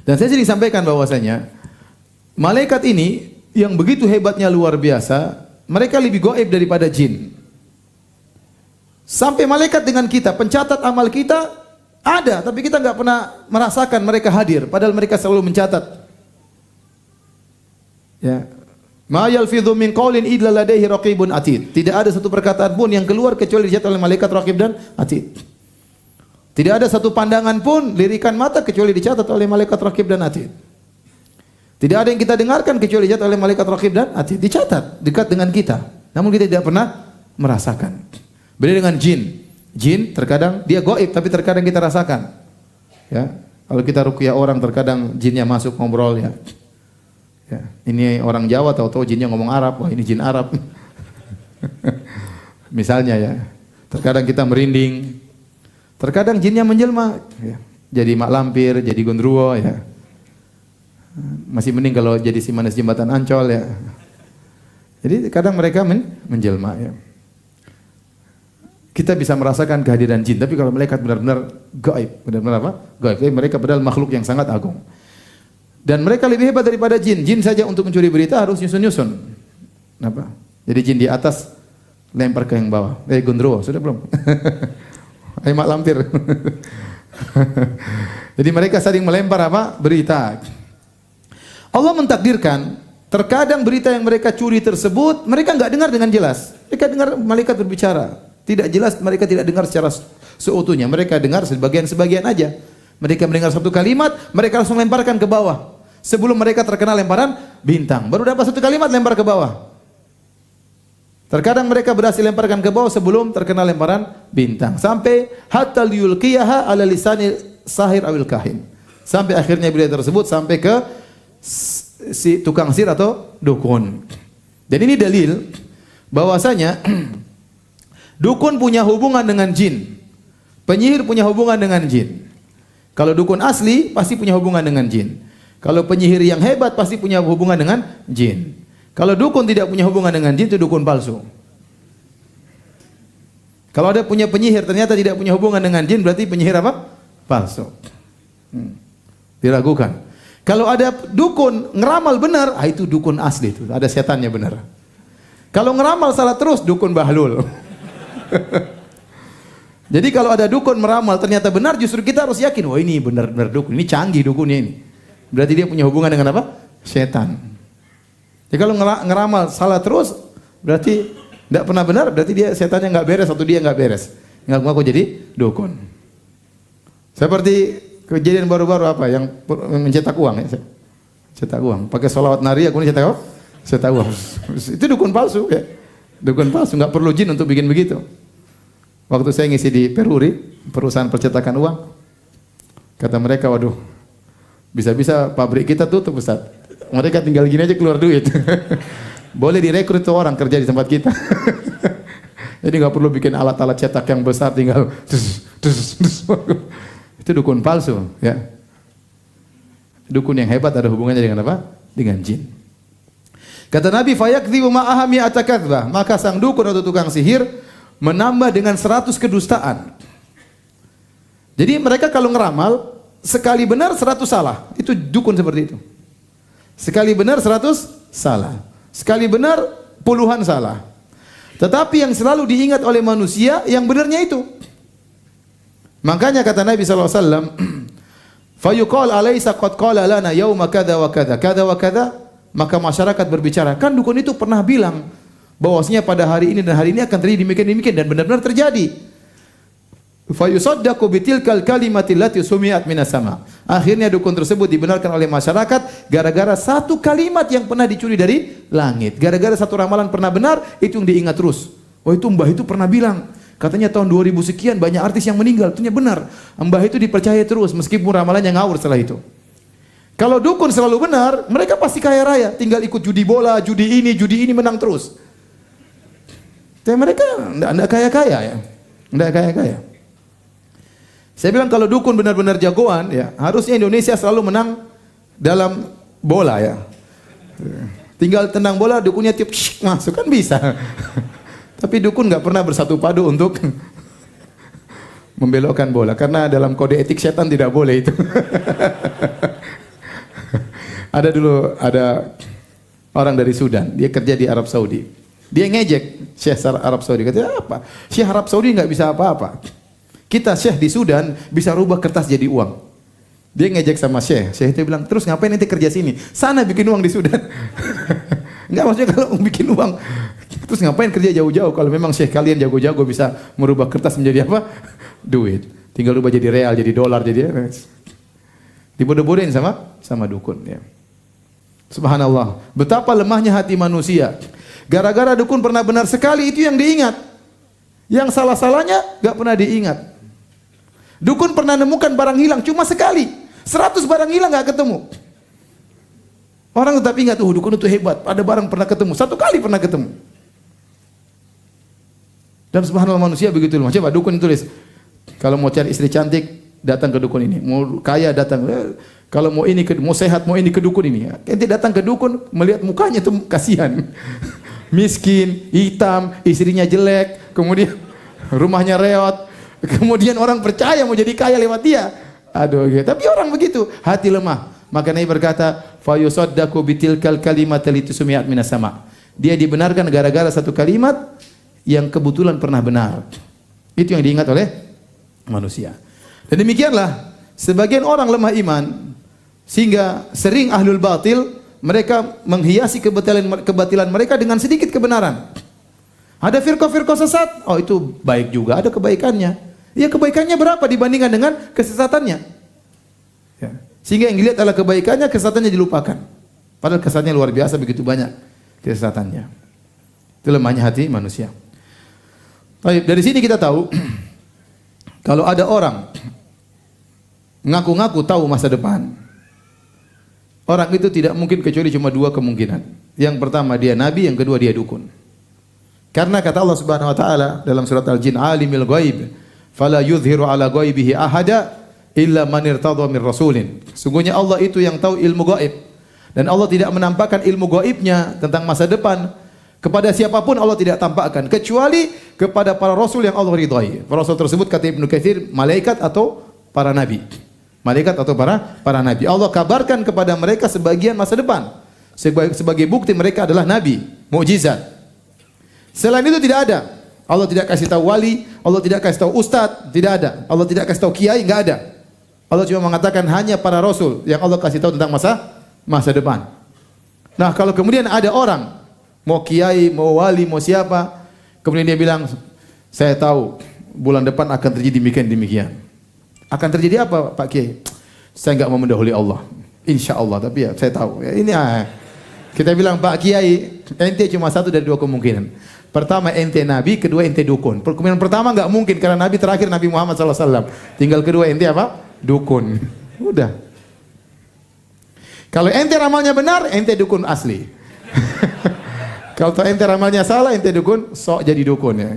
Dan saya sering sampaikan bahwasanya malaikat ini yang begitu hebatnya luar biasa, mereka lebih gaib daripada jin. Sampai malaikat dengan kita, pencatat amal kita ada, tapi kita nggak pernah merasakan mereka hadir, padahal mereka selalu mencatat. Ya. Ma yalfidhu min qaulin illa ladaihi raqibun atid. Tidak ada satu perkataan pun yang keluar kecuali dicatat oleh malaikat raqib dan atid. Tidak ada satu pandangan pun, lirikan mata kecuali dicatat oleh malaikat raqib dan atid. Tidak ada yang kita dengarkan kecuali dicatat oleh malaikat raqib dan atid. Dicatat dekat dengan kita. Namun kita tidak pernah merasakan. Beda dengan jin. Jin terkadang dia gaib tapi terkadang kita rasakan. Ya. Kalau kita ruqyah orang terkadang jinnya masuk ngobrol ya. Ya, ini orang Jawa tahu-tahu jinnya ngomong Arab, wah ini jin Arab. Misalnya ya. Terkadang kita merinding. Terkadang jinnya menjelma, ya. Jadi mak lampir, jadi gondruwo ya. Masih mending kalau jadi si manis jembatan Ancol ya. Jadi kadang mereka menjelma ya. Kita bisa merasakan kehadiran jin, tapi kalau malaikat benar-benar gaib, benar-benar apa? Gaib. Jadi mereka padahal makhluk yang sangat agung. Dan mereka lebih hebat daripada jin. Jin saja untuk mencuri berita harus nyusun-nyusun. Apa? Jadi jin di atas lempar ke yang bawah. Gondrowo, sudah belum? Ayo mak lampir. Jadi mereka saling melempar apa? Berita. Allah mentakdirkan terkadang berita yang mereka curi tersebut mereka enggak dengar dengan jelas. Mereka dengar malaikat berbicara. Tidak jelas, mereka tidak dengar secara seutuhnya. Mereka dengar sebagian-sebagian aja. Mereka mendengar satu kalimat, mereka langsung lemparkan ke bawah. Sebelum mereka terkena lemparan bintang. Baru dapat satu kalimat lempar ke bawah. Terkadang mereka berhasil lemparkan ke bawah sebelum terkena lemparan bintang. Sampai hatta liyulqiyaha ala lisani sahir awil kahin. Sampai akhirnya berita tersebut sampai ke si tukang sihir atau dukun. Dan ini dalil bahwasanya dukun punya hubungan dengan jin. Penyihir punya hubungan dengan jin. Kalau dukun asli pasti punya hubungan dengan jin. Kalau penyihir yang hebat pasti punya hubungan dengan jin. Kalau dukun tidak punya hubungan dengan jin itu dukun palsu. Kalau ada punya penyihir ternyata tidak punya hubungan dengan jin berarti penyihir apa? Palsu. Diragukan. Kalau ada dukun ngeramal benar, itu dukun asli itu, ada setannya benar. Kalau ngeramal salah terus dukun bahlul. Jadi kalau ada dukun meramal ternyata benar, justru kita harus yakin, wah ini benar-benar dukun, ini canggih dukunnya ini. Berarti dia punya hubungan dengan apa? Setan. Jadi kalau ngeramal salah terus, berarti tidak pernah benar, berarti dia setannya nggak beres atau dia nggak beres. Ngaku-ngaku jadi dukun. Seperti kejadian baru-baru apa yang mencetak uang ya? Cetak uang, pakai sholawat naria kemudian cetak apa? Cetak uang. Itu dukun palsu ya. Dukun palsu, nggak perlu jin untuk bikin begitu. Waktu saya ngisi di Peruri, perusahaan percetakan uang, kata mereka, waduh, bisa-bisa pabrik kita tutup Ustaz. Mereka tinggal gini aja keluar duit. Boleh direkrut tuh orang kerja di tempat kita. Jadi nggak perlu bikin alat-alat cetak yang besar, tinggal itu dukun palsu, ya. Dukun yang hebat ada hubungannya dengan apa? Dengan jin. Kata Nabi, fayakdzibu ma'aha mi'ata kadzbah, maka sang dukun atau tukang sihir menambah dengan 100 kedustaan. Jadi mereka kalau ngeramal sekali benar 100 salah. Itu dukun seperti itu. Sekali benar 100 salah. Sekali benar puluhan salah. Tetapi yang selalu diingat oleh manusia yang benarnya itu. Makanya kata Nabi sallallahu alaihi wasallam, fayuqal alaysa qad qala lana yauma kadza wa kadza kadza wa kadza, maka masyarakat berbicara, kan dukun itu pernah bilang bahwasanya pada hari ini dan hari ini akan terjadi demikian dan benar-benar terjadi. Fa yusaddaqu bitilkal kalimati allati sumi'at minas sama. Akhirnya dukun tersebut dibenarkan oleh masyarakat gara-gara satu kalimat yang pernah dicuri dari langit. Gara-gara satu ramalan pernah benar, itu yang diingat terus. Oh itu mbah itu pernah bilang, katanya tahun 2000 sekian banyak artis yang meninggal. Itu benar. Mbah itu dipercaya terus meskipun ramalannya ngawur setelah itu. Kalau dukun selalu benar, mereka pasti kaya raya, tinggal ikut judi bola, judi ini menang terus. Tapi mereka tidak kaya-kaya ya. Tidak kaya-kaya. Saya bilang kalau dukun benar-benar jagoan ya, harusnya Indonesia selalu menang dalam bola ya. Tinggal tendang bola, dukunnya tiup masuk kan bisa. Tapi dukun nggak pernah bersatu padu untuk membelokkan bola karena dalam kode etik setan tidak boleh itu. Ada dulu ada orang dari Sudan, dia kerja di Arab Saudi. Dia ngejek Syekh Arab Saudi, katanya apa? Syekh Arab Saudi nggak bisa apa-apa. Kita Syekh di Sudan bisa rubah kertas jadi uang. Dia ngejek sama Syekh. Syekh itu bilang, terus ngapain nanti kerja sini? Sana bikin uang di Sudan. Enggak, maksudnya kalau bikin uang, terus ngapain kerja jauh-jauh? Kalau memang Syekh kalian jago-jago bisa merubah kertas menjadi apa? Duit. Tinggal rubah jadi real, jadi dolar, jadi dibodoh-bodohin sama dukun. Ya. Subhanallah. Betapa lemahnya hati manusia. Gara-gara dukun pernah benar sekali, itu yang diingat. Yang salah-salahnya gak pernah diingat. Dukun pernah nemukan barang hilang cuma sekali. 100 barang hilang gak ketemu. Orang tetap ingat, dukun itu hebat. Ada barang pernah ketemu. 1 kali pernah ketemu. Dan subhanallah manusia begitu loh. Coba dukun tulis, kalau mau cari istri cantik, datang ke dukun ini. Mau kaya, datang. Kalau mau ini, mau sehat, mau ini ke dukun ini. Ente datang ke dukun, melihat mukanya itu kasihan. Miskin, hitam, istrinya jelek, kemudian rumahnya reot. Kemudian orang percaya mau jadi kaya lewat dia. Aduh, gitu. Tapi orang begitu, hati lemah. Maka Nabi berkata, fa yusaddaqu bitilkal kalimat allati sumi'at minas sama'. Dia dibenarkan gara-gara satu kalimat yang kebetulan pernah benar. Itu yang diingat oleh manusia. Dan demikianlah sebagian orang lemah iman sehingga sering ahlul batil mereka menghiasi kebatilan mereka dengan sedikit kebenaran. Ada firqah-firqah sesat, oh itu baik juga, ada kebaikannya. Ya kebaikannya berapa dibandingkan dengan kesesatannya? Ya. Sehingga yang dilihat adalah kebaikannya, kesesatannya dilupakan. Padahal kesesatannya luar biasa, begitu banyak kesesatannya. Itu lemahnya hati manusia. Baik, dari sini kita tahu kalau ada orang ngaku-ngaku tahu masa depan, orang itu tidak mungkin kecuali cuma 2 kemungkinan. Yang pertama dia nabi, yang kedua dia dukun. Karena kata Allah Subhanahu wa taala dalam surat Al-Jin, alimul ghaib fala yuzhiru ala ghaibihi ahada illa man irtadha min rasulin. Sungguhnya Allah itu yang tahu ilmu gaib, dan Allah tidak menampakkan ilmu gaibnya tentang masa depan kepada siapapun. Allah tidak tampakkan kecuali kepada para rasul yang Allah ridhai. Para rasul tersebut kata Ibnu Katsir malaikat atau para nabi. Malaikat atau para nabi. Allah kabarkan kepada mereka sebagian masa depan. Sebagai bukti mereka adalah nabi, mukjizat. Selain itu tidak ada. Allah tidak kasih tahu wali, Allah tidak kasih tahu ustaz, tidak ada. Allah tidak kasih tahu kiai, enggak ada. Allah cuma mengatakan hanya para rasul yang Allah kasih tahu tentang masa depan. Nah, kalau kemudian ada orang mau kiai, mau wali, mau siapa, kemudian dia bilang, saya tahu bulan depan akan terjadi demikian. Akan terjadi apa, Pak Kiai? Saya enggak mau mendahului Allah. Insya Allah, tapi ya saya tahu. Ya, ini kita bilang, Pak Kiai, ente cuma 1 dari 2 kemungkinan. Pertama ente nabi, kedua ente dukun. Kemungkinan pertama enggak mungkin karena nabi terakhir Nabi Muhammad SAW. Tinggal kedua ente apa? Dukun. Udah. Kalau ente ramalnya benar, ente dukun asli. Kalau ente ramalnya salah, ente dukun, sok jadi dukun ya.